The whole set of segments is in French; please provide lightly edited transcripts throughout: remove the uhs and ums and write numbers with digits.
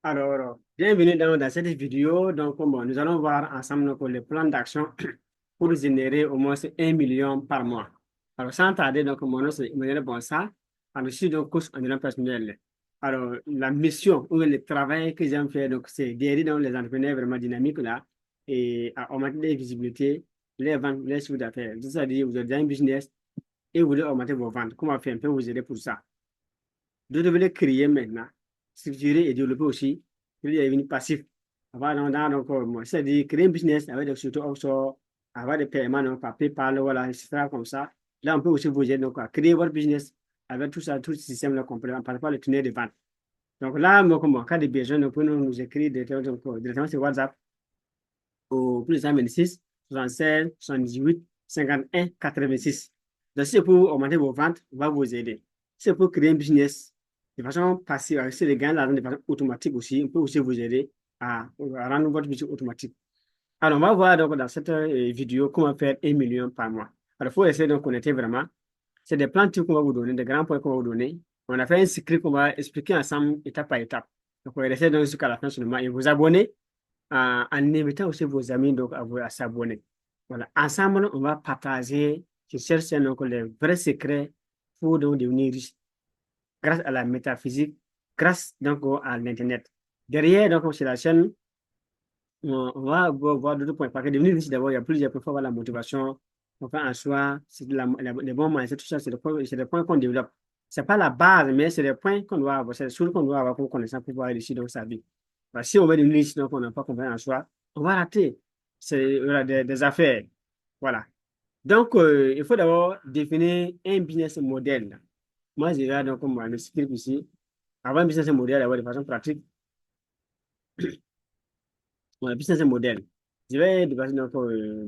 Alors, bienvenue dans cette vidéo. Donc, bon, nous allons voir ensemble donc, le plan d'action pour générer au moins 1 million par mois. Alors, sans tarder, donc, mon nom c'est Emmanuel Bonsa. Alors, je suis donc coach en développement personnel. Alors, la mission ou le travail que j'aime faire, donc, c'est d'aider donc, les entrepreneurs vraiment dynamiques là et à augmenter les visibilités, les ventes, les chiffres d'affaires. C'est-à-dire, vous avez déjà un business et vous voulez augmenter vos ventes. Comment faire un peu vous aider pour ça? Vous devez créer maintenant, structurer et développer aussi le revenu passif. Donc, c'est-à-dire créer un business avec des structures offshore, avoir des paiements donc, par PayPal, voilà, etc. comme ça. Là, on peut aussi vous aider donc, à créer votre business avec tout ça, tout ce système-là complet, en passant par le tunnel de vente. Donc là, moi, comme en cas de besoin, nous pouvons nous écrire directement sur WhatsApp au plus 126 76 78 51 86. Donc, si c'est pour augmenter vos ventes, on va vous aider. Si c'est pour créer un business de façon passive, avec les gains d'argent de façon automatique aussi, on peut aussi vous aider à rendre votre business automatique. Alors, on va voir donc dans cette vidéo comment faire 1 million par mois. Alors, il faut essayer de connecter vraiment. C'est des plans types qu'on va vous donner, des grands points qu'on va vous donner. On a fait un script qu'on va expliquer ensemble étape par étape. Donc, on va essayer donc jusqu'à la fin seulement et vous abonner en invitant aussi vos amis donc, à s'abonner. Voilà. Ensemble, on va partager sur cette chaîne donc, les vrais secrets pour donc, devenir riche grâce à la métaphysique, grâce donc à l'Internet. Derrière, donc, sur la chaîne, on va voir d'autres points. Parce que devenir riche, d'abord, il y a plusieurs points. Il faut avoir la motivation, enfin, en soi, c'est les bons mindset, tout ça, c'est des points qu'on développe. Ce n'est pas la base, mais c'est des points qu'on doit avoir, c'est des choses qu'on doit avoir comme connaissance pour pouvoir réussir dans sa vie. Parce que si on veut devenir riche, donc on n'a pas confiance en soi, on va rater. C'est voilà, des affaires. Voilà. Donc, il faut d'abord définir un business model. Moi, je vais donc comme le script ici. Avant un business model, d'abord de façon pratique. Mon business model. Je vais dépasser donc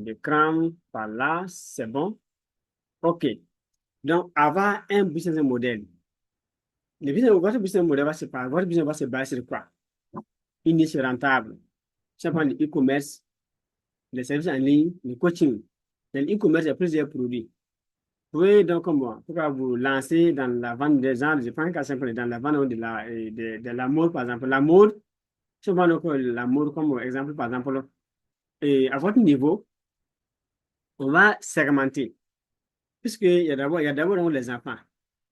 l'écran par là, c'est bon. OK. Donc, avoir un business model. Votre business model votre business va se baser sur quoi? Une niche rentable. Ça prend le e-commerce, les services en ligne, le coaching. Dans l'e-commerce, il y a plusieurs produits. Vous pouvez donc, comme moi, pourquoi vous lancer dans la vente des gens, je prends un cas simple, dans la vente de la mode, par exemple. La mode, je prends donc la mode comme exemple, par exemple, et à votre niveau, on va segmenter. Il y a d'abord donc, les enfants,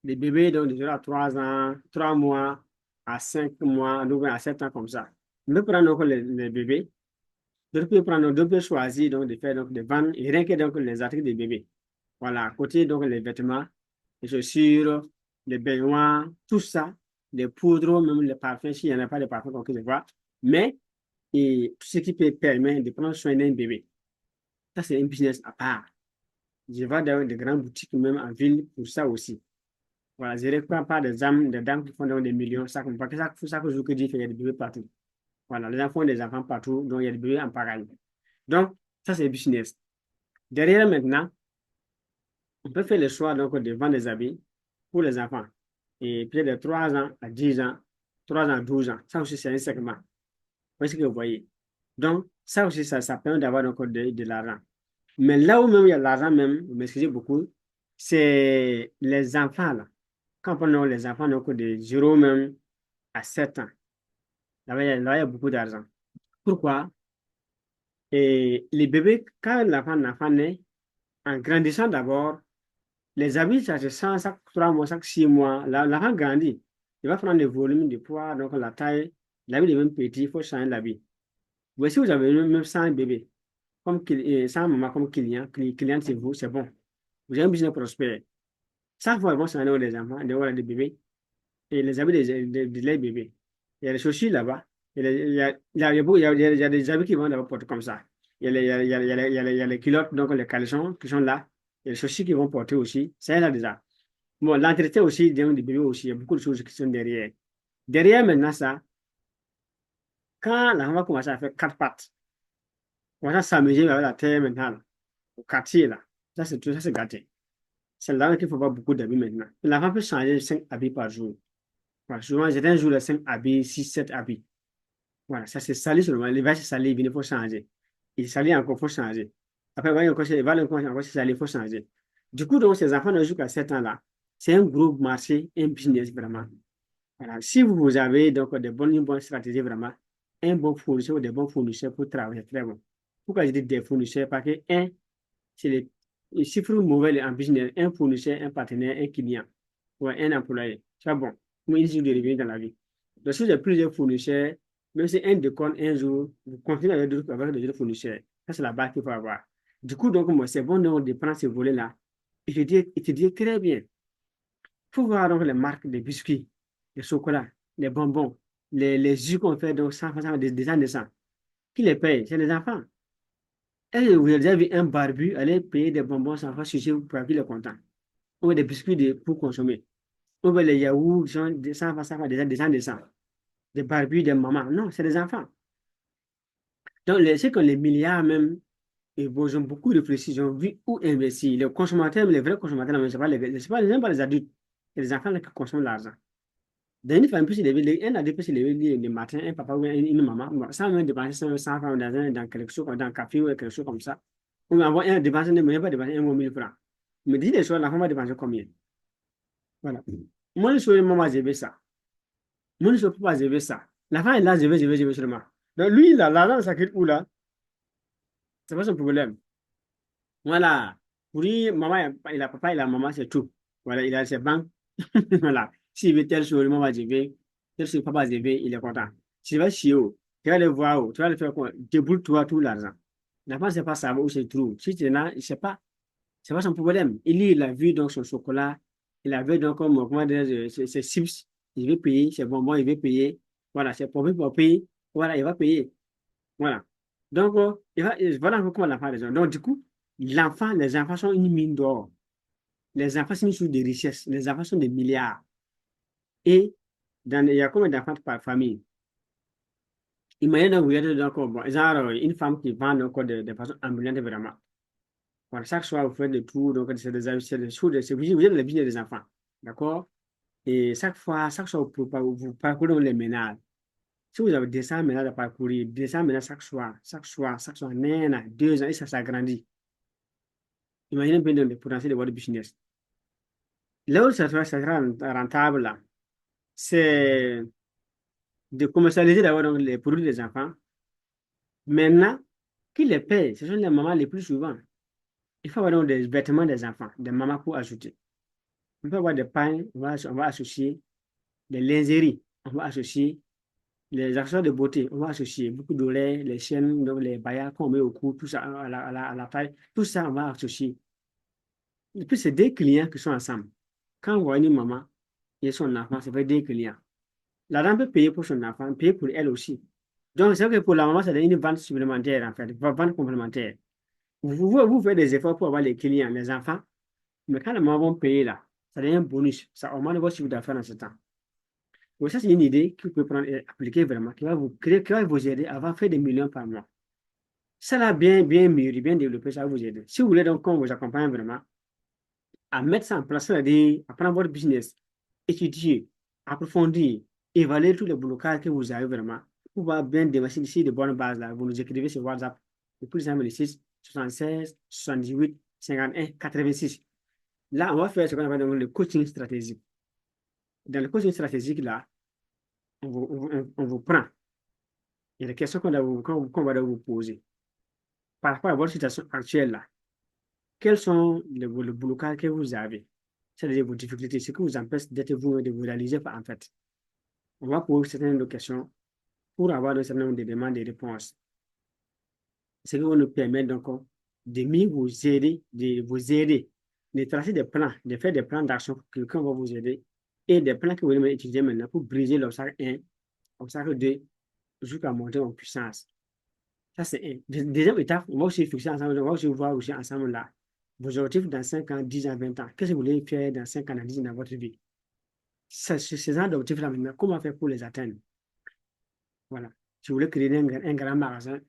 les bébés donc, de 0 à 3 ans, 3 mois à 5 mois, donc à 7 ans comme ça. On peut prendre donc les bébés, d'autres peuvent choisir donc, de faire donc, des ventes et rien que donc, les articles des bébés. Voilà, à côté donc les vêtements, les chaussures, les baignoires, tout ça, les poudres, même les parfums, s'il n'y en a pas de parfums comme que je vois, mais et tout ce qui peut permettre de prendre soin d'un bébé. Ça, c'est un business à part. Je vais dans des grandes boutiques, même en ville, pour ça aussi. Voilà, je ne récupère pas des dames qui font donc des millions. Ça, parce que chaque jour que Dieu fait, il y a des bébés partout. Voilà, les enfants font des enfants partout, donc il y a des bébés en parallèle. Donc, ça, c'est le business. Derrière maintenant, on peut faire le choix donc, de vendre des habits pour les enfants. Et peut-être de 3 ans à 10 ans, 3 ans à 12 ans. Ça aussi, c'est un segment. Vous voyez ce que vous voyez. Donc, ça aussi, ça permet d'avoir donc de l'argent. Mais là où même il y a l'argent même, vous m'excusez beaucoup, c'est les enfants là. Quand on prend les enfants donc de 0 même à 7 ans, là, il y a beaucoup d'argent. Pourquoi? Et les bébés, quand l'enfant naît, en grandissant d'abord, les habits, ça se sent chaque 3 mois, chaque 6 mois. L'enfant grandit. Il va prendre le volume, du poids, donc la taille. L'habit devient petit, il faut changer l'habit. Voici, vous avez même 100 bébés, comme, 100 mamans comme client, c'est vous, c'est bon. Vous avez un business prospère. Chaque fois, ils vont s'en aller des enfants, des bébés, et les habits de leurs bébés. Il y a les chaussures là-bas. Il y a des habits qui vont d'abord porter comme ça. Il y a les culottes, donc les caleçons qui sont là. Il y a les chaussures qui vont porter aussi. C'est là déjà. Bon, l'entretien aussi, des bébés aussi, il y a beaucoup de choses qui sont derrière. Derrière maintenant ça, quand l'enfant va commencer à faire 4 pattes, on va s'amuser avec la terre maintenant, là, au quartier là. Ça, c'est tout, ça, c'est gâté. C'est là qu'il faut avoir beaucoup d'habits maintenant. L'enfant peut changer 5 habits par jour. Voilà, souvent, j'ai un jour, les 5 habits, 6 7 habits. Voilà, ça c'est sali seulement. Les vaches, c'est salé, il faut changer. Il salé encore, il faut changer. Après, il va encore, c'est salé, il faut changer. Du coup, donc, ces enfants de jusqu'à 7 ans là, c'est un gros marché, un business vraiment. Voilà. Si vous avez donc une bonne stratégie, vraiment, un bon fournisseur ou des bons fournisseurs pour travailler, très bon. Pourquoi je dis des fournisseurs? Parce que, un, c'est les chiffres mauvais en business, un fournisseur, un partenaire, un client, ou un employé. C'est bon. Moi, il de revenir dans la vie. Donc, si vous avez plusieurs fournisseurs, même si un déconne un jour, vous continuez avec des autres fournisseurs. Ça, c'est la base qu'il faut avoir. Du coup, donc, moi, c'est bon donc, de prendre ce volet-là. Et je dis très bien. Il faut voir donc les marques des biscuits, les chocolats, les bonbons, les jus qu'on fait donc 100% des ans de sang. Qui les paye? C'est les enfants. Est-ce que vous avez déjà vu un barbu aller payer des bonbons sans faire sucer pour qu'il est content? Ou des biscuits pour consommer? Ou bien les yaourts, genre, ça va des ans de sang. Des barbus, des mamans. Non, c'est des enfants. Donc, c'est que les milliards même, ils ont beaucoup réfléchi, ils ont vu où investir. Les consommateurs, les vrais consommateurs, ce n'est pas même pas les adultes, c'est les enfants là qui consomment l'argent. Dans une famille, un adulte peut se lever le matin, un papa ou une maman, bon, sans même dépenser 100 francs dans quelque chose, dans un café ou quelque chose comme ça. On va avoir un dépenser, mais pas dépenser 1 000 francs. Mais dis les choses, l'enfant va dépenser combien? Voilà. Moi, je suis maman, j'ai vu ça. Moi, je ne peux pas gérer ça. L'enfant est là, je vais seulement. Donc, lui, là, l'argent, ça quitte où là? C'est pas son problème. Voilà. Pour lui, maman, il a papa, il a maman, c'est tout. Voilà, il a ses banques. Voilà. S'il veut telle chose, maman va gérer. Telle chose, papa va gérer, il est content. S'il va chier, tu vas le voir, tu vas le faire quoi? Déboule-toi tout l'argent. L'enfant, c'est pas ça où c'est trop. Si tu es là, il sait pas. C'est pas son problème. Il a vu donc son chocolat. Il a vu donc comment dire, ses chips. Il veut payer. Ses bonbons, il veut payer. Voilà, c'est pour payer. Voilà, il va payer. Voilà. Donc, voilà comment l'enfant a raison. Donc, du coup, les enfants sont une mine d'or. Les enfants sont une source de richesse. Les enfants sont des milliards. Et il y a combien d'enfants par famille? Imaginez donc, vous êtes donc, bon, genre, une femme qui vend donc, de façon ambulante vraiment. Voilà, chaque soir, vous faites des tours, donc c'est des choses, vous êtes le business des enfants. D'accord? Et chaque soir, vous parcourez les ménages. Si vous avez 200 ménages à parcourir, 200 ménages chaque soir, un an, 2 ans, et ça s'agrandit. Imaginez bien le potentiel de votre business. Là où ça sera rentable, là, c'est de commercialiser d'abord donc, les produits des enfants. Maintenant, qui les paye? Ce sont les mamans les plus souvent. Il faut avoir donc des vêtements des enfants, des mamans pour ajouter. On peut avoir des pains, on va associer des lingeries, on va associer les accessoires de beauté, on va associer beaucoup d'oreilles, les chaînes, donc les baillards qu'on met au cou, tout ça à la taille, tout ça, on va associer. Et puis, c'est des clients qui sont ensemble. Quand on voit une maman et son enfant, c'est vrai des clients. La dame peut payer pour son enfant, payer pour elle aussi. Donc, c'est vrai que pour la maman, ça donne une vente supplémentaire, en fait, une vente complémentaire. Vous faites des efforts pour avoir les clients, les enfants, mais quand les mamans vont payer là, ça donne un bonus, ça augmente votre chiffre d'affaires en ce temps. Donc, ça, c'est une idée que vous pouvez prendre et appliquer vraiment, qui va vous aider à avoir fait des millions par mois. Ça, là, bien mûri, bien développé, ça va vous aider. Si vous voulez donc qu'on vous accompagne vraiment à mettre ça en place, c'est-à-dire à prendre votre business, étudier, approfondir, évaluer tous les blocages que vous avez vraiment, pour pouvoir bien démarcher ici de bonnes bases là. Vous nous écrivez sur WhatsApp, le plus simple, le 6 76 78 51 86. Là, on va faire ce qu'on appelle donc le coaching stratégique. Dans le coaching stratégique, là, on vous prend. Il y a des questions qu'on va vous poser. Par rapport à votre situation actuelle, là, quels sont les blocages que vous avez? C'est-à-dire vos difficultés, ce qui vous empêche d'être vous, de vous réaliser en fait. On va poser certaines questions pour avoir un certain nombre de demandes et de réponses. Ce qui va nous permettre donc de mieux vous aider, de tracer des plans, de faire des plans d'action que quelqu'un va vous aider et des plans que vous allez utiliser maintenant pour briser l'obstacle 1, obstacle 2, jusqu'à monter en puissance. Ça, c'est un. Deuxième étape, on va aussi fixer ensemble, on va aussi voir aussi ensemble là, vos objectifs dans 5 ans, 10 ans, 20 ans. Qu'est-ce que vous voulez faire dans 5 ans, dans 10 ans dans votre vie? Ces genre d'objectifs-là, maintenant, comment faire pour les atteindre? Voilà. Si vous voulez créer un grand magasin,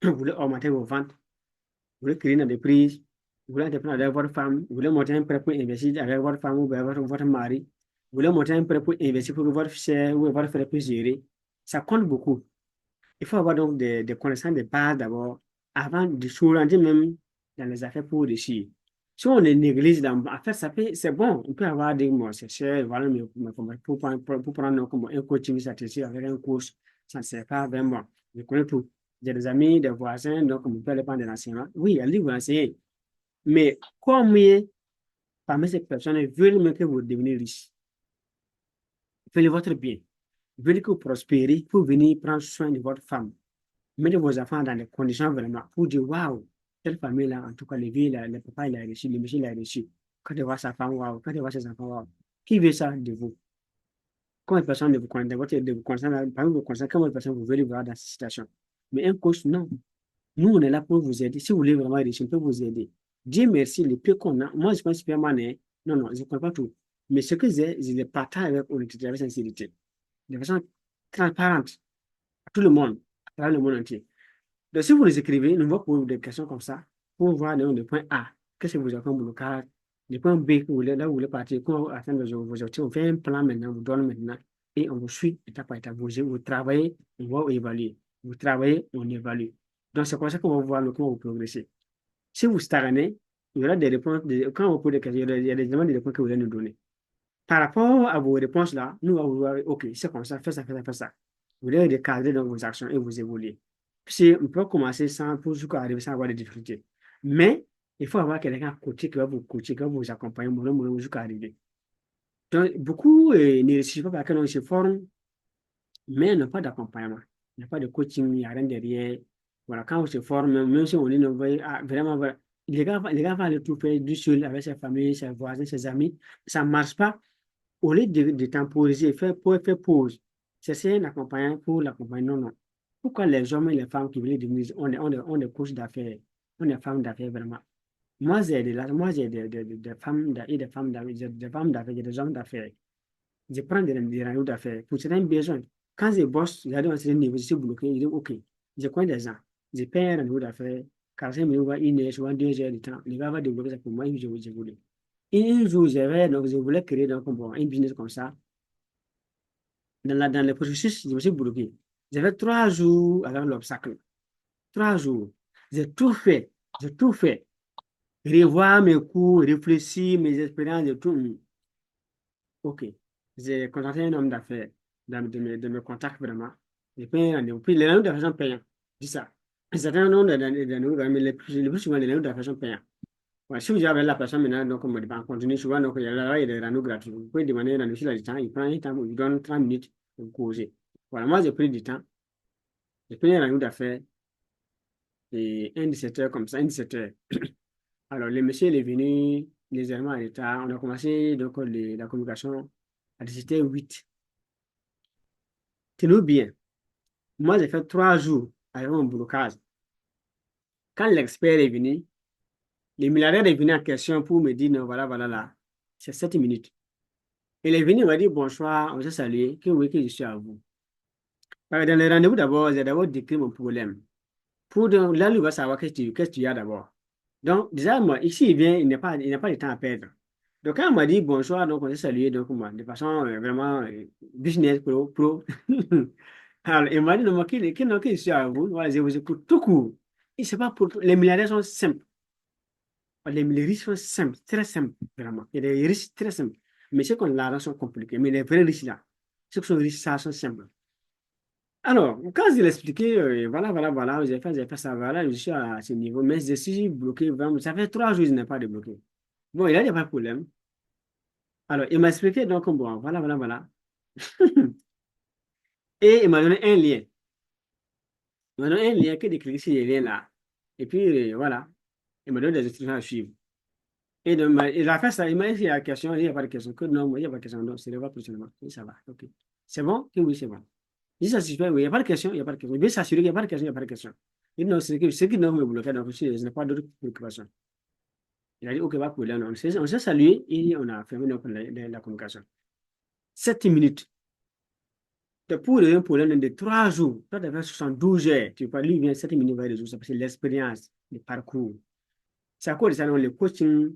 vous voulez augmenter vos ventes, vous voulez créer une entreprise, vous voulez entreprendre avec votre femme, vous voulez monter un prêt pour investir avec votre femme ou avec votre mari, vous voulez monter un prêt pour investir pour que votre chère ou votre frère puisse gérer, ça compte beaucoup. Il faut avoir donc des connaissances de base d'abord, avant de s'orienter même dans les affaires pour réussir. Si on les néglige en fait, c'est bon. On peut avoir des mots, c'est cher, voilà, mais pour prendre comme un coaching statistique avec un coach, ça ne sert pas vraiment. Je connais tout. J'ai des amis, des voisins, donc on peut aller prendre des enseignements. Oui, elle dit vous enseigner. Mais combien parmi ces personnes veulent même que vous deveniez riche, veulent votre bien, veulent que vous prospérez pour venir prendre soin de votre femme, mettre vos enfants dans des conditions vraiment pour dire waouh, cette famille-là, en tout cas, le vieux, le papa, il a réussi, le monsieur, il a réussi. Quand il voit sa femme, waouh, quand il voit ses enfants, waouh. Qui veut ça de vous? Combien de personnes de vous connaissent, de vous concerne, parmi vos concernés, combien de personnes vous voulez voir dans cette situation? Mais un coach, non. Nous, on est là pour vous aider. Si vous voulez vraiment réussir, on peut vous aider. Dieu merci, le peu qu'on a. Moi, je pense Superman, hein. Non, non, je ne comprends pas tout. Mais ce que j'ai, je le partage avec honnêteté, avec sincérité, de façon transparente à tout le monde, à travers le monde entier. Donc, si vous les écrivez, nous allons poser des questions comme ça pour voir le point A. Qu'est-ce que vous avez comme blocage? Le point B, là où vous voulez partir, comment atteindre vos objectifs. On fait un plan maintenant, on vous donne maintenant et on vous suit étape par étape. Vous travaillez, on va évaluer. Vous travaillez, on évalue. Donc, c'est comme ça qu'on va voir comment vous progressez. Si vous stagnez, il y aura des réponses. Quand on pose des questions, il y a des éléments de réponses que vous allez nous donner. Par rapport à vos réponses-là, nous allons vous voir, OK, c'est comme ça, fais ça, fais ça, fais ça. Vous devez recadrer dans vos actions et vous évoluer. Puis, on peut commencer sans, pour jusqu'à arriver sans avoir des difficultés. Mais, il faut avoir quelqu'un à côté qui va vous coacher, qui va vous accompagner, jusqu'à arriver. Donc, beaucoup ne réussissent pas parce qu'ils se forment, mais n'ont pas d'accompagnement. Il n'y a pas de coaching, il n'y a rien derrière. Voilà, quand on se forme, même si on est vraiment, voilà, les gars vont aller tout faire du seul avec ses familles, ses voisins, ses amis. Ça ne marche pas. Au lieu de temporiser, faire pause, c'est un accompagnant pour l'accompagner. Non, non. Pourquoi les hommes et les femmes qui veulent devenir, on est coachs d'affaires, on est femmes d'affaires vraiment. Moi, j'ai des femmes et des femmes d'affaires, des femmes d'affaires, j'ai des hommes d'affaires. Je prends des rendez-vous d'affaires pour certains besoins. Quand je bosse, j'arrive à un certain niveau, je suis bloqué, je dis OK, je connais des gens, je paye un rendez-vous d'affaires, 45 minutes, ou 1 heure, souvent 2 heures de temps. Le gars va développer ça pour moi et je voulais. Et un jour, donc, je voulais créer donc, bon, un business comme ça. Dans le processus, je me suis bloqué. J'avais 3 jours avec l'obstacle. 3 jours. J'ai tout fait. J'ai tout fait. Revoir mes cours, réfléchir, mes expériences et tout. OK. J'ai contacté un homme d'affaires de mes contacts vraiment. J'ai payé un rendez-vous. Puis les rendez-vous d'affaires sont payants. Je dis ça. Un certain nombre de rendez-vous, mais le plus souvent, les rendez-vous d'affaires sont payants. Ouais, si vous avez la personne maintenant, donc on va continuer souvent, donc il y a là, il y a des rendez-vous gratuits. Vous pouvez demander un rendez-vous sur le temps, il prend un temps, il donne 30 minutes pour causer. Voilà, moi j'ai pris du temps. J'ai pris un rendez-vous d'affaires et un 17 heures comme ça, un 17 heures. Alors, le monsieur il est venu légèrement en retard. On a commencé donc la communication à 17h08. Tenez-vous bien. Moi, j'ai fait 3 jours avec mon blocage. Quand l'expert est venu, le milliardaire est venu en question pour me dire, non, voilà, voilà, là. C'est 7 minutes. Il est venu, il m'a dit, bonsoir, on s'est salué, que oui, que je suis à vous. Dans le rendez-vous d'abord, j'ai d'abord décrit mon problème. Pour donc, là, il va savoir qu'est-ce que tu as d'abord. Donc, déjà, moi, ici, il vient, il n'a pas de temps à perdre. Donc, quand il m'a dit bonsoir, donc on s'est salué, donc moi, de façon vraiment business pro. Alors, il m'a dit, non, moi, que je suis à vous, voilà, je vous écoute tout court. Et c'est pas pour, les milliardaires sont simples. Les riches sont simples, très simples, vraiment. Il y a des riches très simples. Mais ceux qui ont l'argent sont compliqués. Mais les vrais riches là, ceux qui sont riches, ça, sont simples. Alors, quand je l'ai expliqué, voilà, voilà, voilà, j'ai fait ça, voilà, je suis à ce niveau, mais je suis bloqué, vraiment. Ça fait 3 jours que je n'ai pas débloqué. Bon, il n'y a pas de problème. Alors, il m'a expliqué, donc, bon, voilà, voilà, voilà. Et il m'a donné un lien. Il m'a donné un lien que de cliquer sur les liens là. Et puis, voilà, il m'a donné des instructions à suivre. Et donc, il a fait ça, il m'a dit la question, il n'y a pas de question. Que non, il n'y a pas de question, non, c'est le prochainement. Oui, ça va, ok. C'est bon? Oui, c'est bon. Si ça suffit, oui, il n'y a pas de question, il n'y a pas de question. Il veut s'assurer qu'il n'y a pas de question, il n'y a pas de question. Il dit non, ce qui doit me bloquer, donc je n'ai pas d'autres préoccupations. Il a dit, ok, pas de problème. On s'est salué et on a fermé donc, la communication. 7 minutes. Pour un problème de 3 jours, toi, tu as fait 72 heures. Tu parles, lui, vient 7 minutes, va résoudre ça parce que l'expérience, le parcours. C'est à cause de ça, donc, les coachings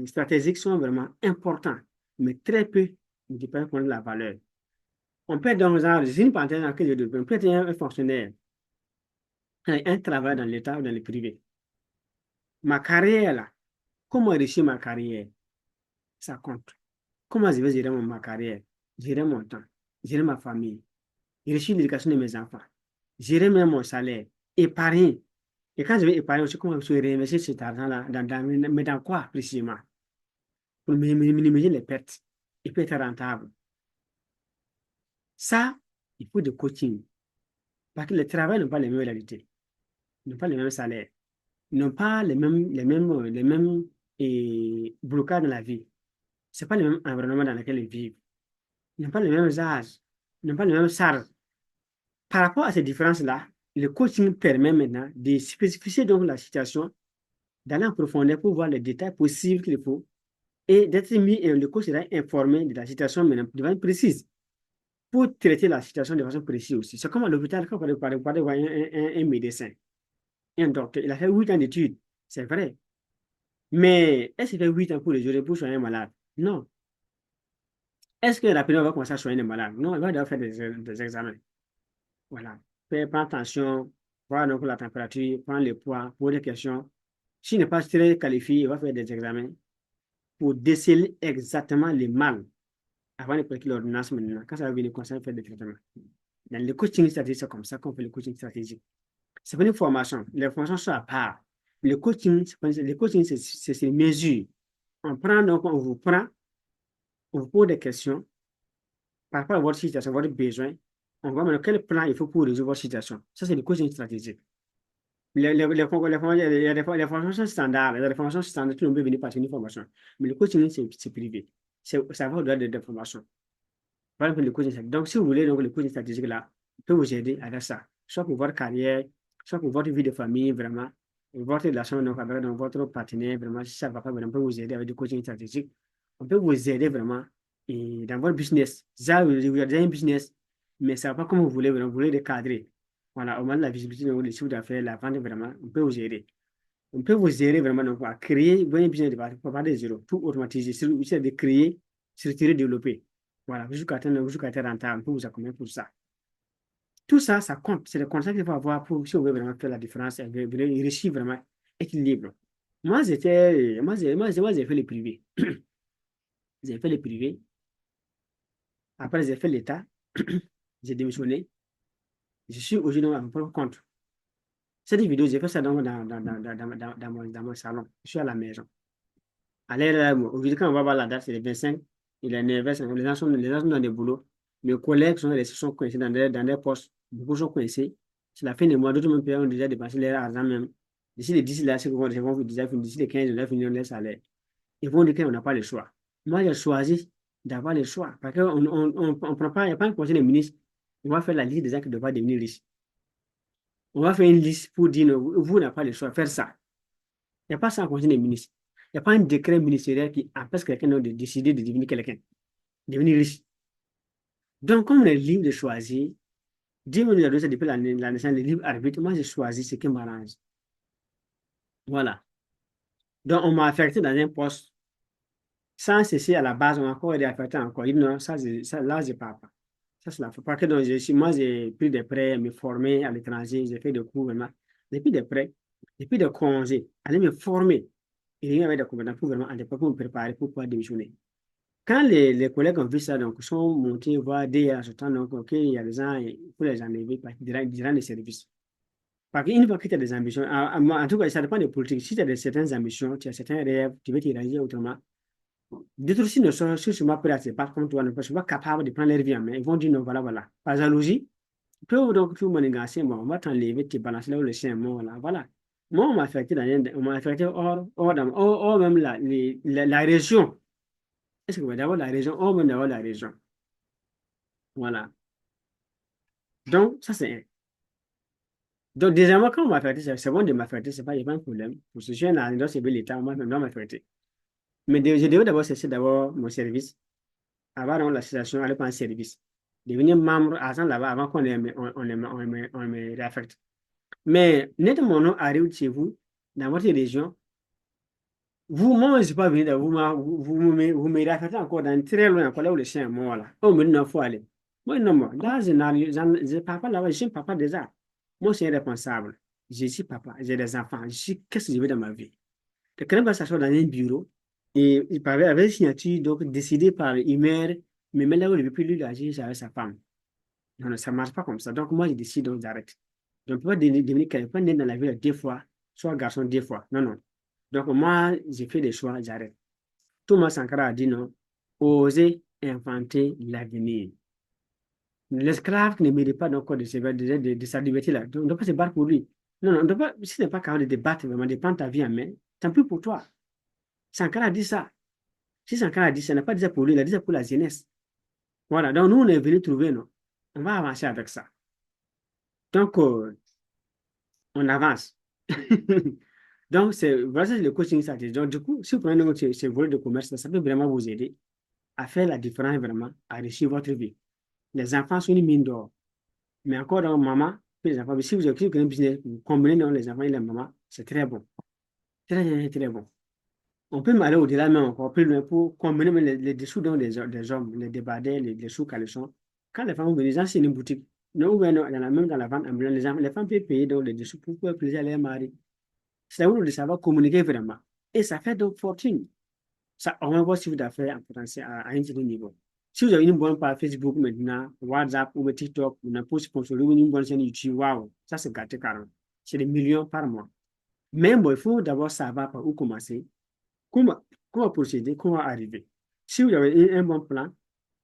stratégiques sont vraiment importants, mais très peu ne peuvent prendre la valeur. On peut être dans c'est une parenthèse dans laquelle je on peut être un fonctionnaire, un travail dans l'État ou dans le privé. Ma carrière, là, Comment réussir ma carrière? Ça compte. Comment je vais gérer ma carrière? Gérer mon temps, gérer ma famille, réussir l'éducation de mes enfants, gérer même mon salaire, épargner. Et quand je vais épargner aussi, comment je vais réinvestir cet argent-là mais dans quoi précisément? Pour minimiser les pertes et puis être rentable. Ça, il faut de coaching. Parce que les travailleurs n'ont pas les mêmes réalités, n'ont pas les mêmes salaires, n'ont pas les mêmes blocages dans la vie. Ce n'est pas le même environnement dans lequel ils vivent. Ils n'ont pas les mêmes âges, ils n'ont pas les mêmes charges. Par rapport à ces différences-là, le coaching permet maintenant de spécifier donc la situation, d'aller en profondeur pour voir les détails possibles qu'il faut et d'être mis, et le coach sera informé de la situation maintenant de façon précise pour traiter la situation de façon précise aussi. C'est comme à l'hôpital, quand on parle voir un médecin, un docteur, il a fait 8 ans d'études, c'est vrai. Mais est-ce qu'il fait 8 ans pour le gérer, pour soigner un malade? Non. Est-ce que rapidement, on va commencer à soigner les malades? Non, il va devoir faire des examens. Voilà. Prendre attention, voir donc la température, prendre le poids, poser des questions. S'il n'est pas très qualifié, il va faire des examens pour déceler exactement le mal avant de prendre l'ordonnance maintenant. Quand ça va venir, conseiller faire des traitements. Dans le coaching stratégique, c'est comme ça qu'on fait le coaching stratégique. C'est pas une formation. Les formations sont à part. Le coaching, c'est une mesure. On prend, donc, on vous prend, on vous pose des questions par rapport à votre situation, votre besoin. On voit maintenant quel plan il faut pour résoudre votre situation. Ça, c'est le coaching stratégique. Les formations standards, les formations standards, tout le monde peut venir passer une formation. Mais le coaching, c'est privé. Ça va au-delà de formations. Voilà pour le coaching stratégique. Donc, si vous voulez, donc, le coaching stratégique là, peut vous aider à faire ça. Soit pour votre carrière, soit pour votre vie de famille, vraiment. Et votre relation donc, avec donc, votre partenaire, vraiment, si ça ne va pas, vraiment, on peut vous aider avec du coaching stratégique. On peut vous aider vraiment et dans votre business. Ça, vous avez un business, mais ça ne va pas comme vous voulez, vraiment, vous voulez le cadrer. Voilà, au moment de la visibilité, donc, le chiffre d'affaires, la vente, vraiment, on peut vous aider. On peut vous aider vraiment donc, à créer un business de partir de zéro, tout automatiser, c'est de créer, structurer, développer. Voilà, jusqu'à atteindre rentable, on peut vous accompagner pour ça. Tout ça, ça compte. C'est le concept qu'il faut avoir pour, si on veut vraiment faire la différence, et réussir vraiment, être libre. Moi, j'ai fait le privé. J'ai fait le privé. Après, j'ai fait l'État. J'ai démissionné. Je suis aujourd'hui à mon propre compte. Cette vidéo, j'ai fait ça dans mon salon. Je suis à la maison. Aujourd'hui, quand on va voir la date, c'est le 25. Il est 9h, les gens sont dans des boulots. Mes collègues sont coincés dans des postes. Beaucoup sont coincés. C'est la fin du mois. D'autres même ont déjà dépensé leur argent même. D'ici les 10 là, c'est qu'on vont déjà finir. D'ici les 15, ils vont finir leur salaire. Ils vont dire qu'on n'a pas le choix. Moi, j'ai choisi d'avoir le choix. Parce qu'on on prend pas, il n'y a pas un conseil des ministres. On va faire la liste des gens qui doivent devenir riches. On va faire une liste pour dire, non, vous n'avez pas le choix, faire ça. Il n'y a pas ça en conseil des ministres. Il n'y a pas un décret ministériel qui empêche quelqu'un de décider de devenir quelqu'un, devenir riche. Donc, comme on est libre de choisir, Dieu nous a donné depuis la naissance le libre arbitre. Moi, j'ai choisi ce qui m'arrange. Voilà. Donc, on m'a affecté dans un poste sans cesser à la base, on m'a encore été affecté encore. Il dit non, là, je ne parle pas. Ça, c'est la fois. Parce que donc, moi, j'ai pris des prêts, me former à l'étranger, j'ai fait des cours vraiment. J'ai pris des prêts, j'ai pris des congés, aller me former. Et il y avait des compétences pour vraiment, à l'époque, pour me préparer pour pouvoir démissionner. Quand les collègues ont vu ça, donc, ils sont montés voir dès ce temps, donc, OK, il y a des gens, il faut les enlever parce qu'ils rendent des services. Parce qu'une fois que tu as des ambitions, en tout cas, ça dépend des politiques. Si tu as certaines ambitions, tu as certains rêves, tu veux t'y réaliser autrement. D'autres aussi ne sont sûrement prêts à se battre comme toi, ne sont pas capables de prendre leur vie en main. Ils vont dire non, voilà, voilà. Par jalousie, peu donc tout manigancer, bon, on va t'enlever, te balancer là où le chien est mort, voilà. Voilà. Moi, on m'a affecté hors même la région. Est-ce que vous d'abord la région, hors même d'abord la région. Voilà. Donc, ça c'est un. Donc, déjà, moi, quand on m'a affecté, c'est bon de m'affecter, c'est pas, il n'y a pas un problème. Pour ce jeune, là, c'est l'État, moi, même dois m'affecter. Mais je devais d'abord cesser d'abord mon service. Avoir donc l'association, aller prendre service. Devenir membre à ce là-bas avant qu'on me réaffecte. Mais, net mon nom arrive chez vous, dans votre région, vous, moi, je ne suis pas venu, vous me réaffectez encore dans très loin, encore là où le chien est mort là. Oh, mais il faut aller. Moi, non, moi, là, je pars pas là-bas, je suis un papa déjà. Moi, je suis responsable. Je suis papa, j'ai des enfants. Qu'est-ce que je veux dans ma vie? Quelqu'un va s'asseoir dans un bureau et il parlait avec une signature, donc décidé par email, mais maintenant, il ne veut plus lui agir avec sa femme. Non, non, ça ne marche pas comme ça. Donc, moi, je décide, donc j'arrête. Donc, on ne peut pas devenir quelqu'un né dans la vie deux fois, soit garçon deux fois. Non, non. Donc, moi, j'ai fait des choix, j'arrête. Thomas Sankara a dit non, oser inventer l'avenir. L'esclave qui ne mérite pas donc de sa liberté-là, on ne doit pas se battre pour lui. Non, non, on ne doit pas, si tu n'es pas capable de te battre, vraiment, de prendre ta vie en main, tant pis pour toi. Sankara a dit ça. Si Sankara a dit ça, il n'a pas dit ça pour lui, il a dit ça pour la jeunesse. Voilà, donc nous, on est venu trouver, non. On va avancer avec ça. Donc, on avance. Donc, voilà, c'est le coaching stratégique. Donc, du coup, si vous prenez donc ce volet de commerce, ça peut vraiment vous aider à faire la différence, vraiment, à réussir votre vie. Les enfants sont une mine d'or. Mais encore, dans maman, puis les enfants, si vous avez un business, vous combinez dans les enfants et les mamans, c'est très bon. Très, très, très bon. On peut aller au-delà, mais encore plus loin pour combiner même les dessous des hommes, les débardeurs, les sous-caleçons. Quand les femmes vont venir, les gens, c'est une boutique. Non, ou bien même dans la vente ambulante, les femmes peuvent payer donc les dessous pour faire plaisir à leur mari. C'est à vous de savoir communiquer vraiment. Et ça fait donc fortune. Ça augmente votre chiffre d'affaires en potentiel à un certain niveau. Si vous avez une bonne page Facebook maintenant, WhatsApp ou TikTok, vous n'avez pas sponsorisé une bonne chaîne YouTube, waouh, ça c'est gâté carrément. C'est des millions par mois. Mais bon, il faut d'abord savoir par où commencer, comment, comment procéder, comment arriver. Si vous avez un bon plan,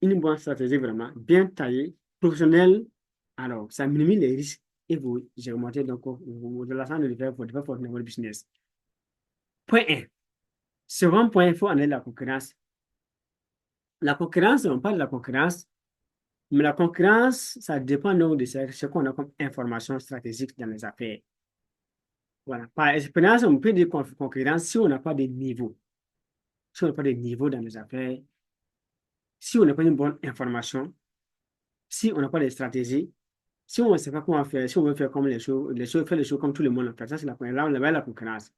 une bonne stratégie vraiment, bien taillée, professionnelle, alors ça minimise les risques et vous augmentez donc de l'argent de faire pour votre business. Point 1. Second point, il faut analyser la concurrence. La concurrence, on parle de la concurrence, mais la concurrence, ça dépend donc de ce qu'on a comme information stratégique dans les affaires. Voilà. Par expérience, on peut dire concurrence si on n'a pas de niveau. Si on n'a pas de niveau dans les affaires, si on n'a pas une bonne information, si on n'a pas de stratégie, si on ne sait pas comment faire, si on veut faire comme faire les choses comme tout le monde en fait, ça c'est la concurrence.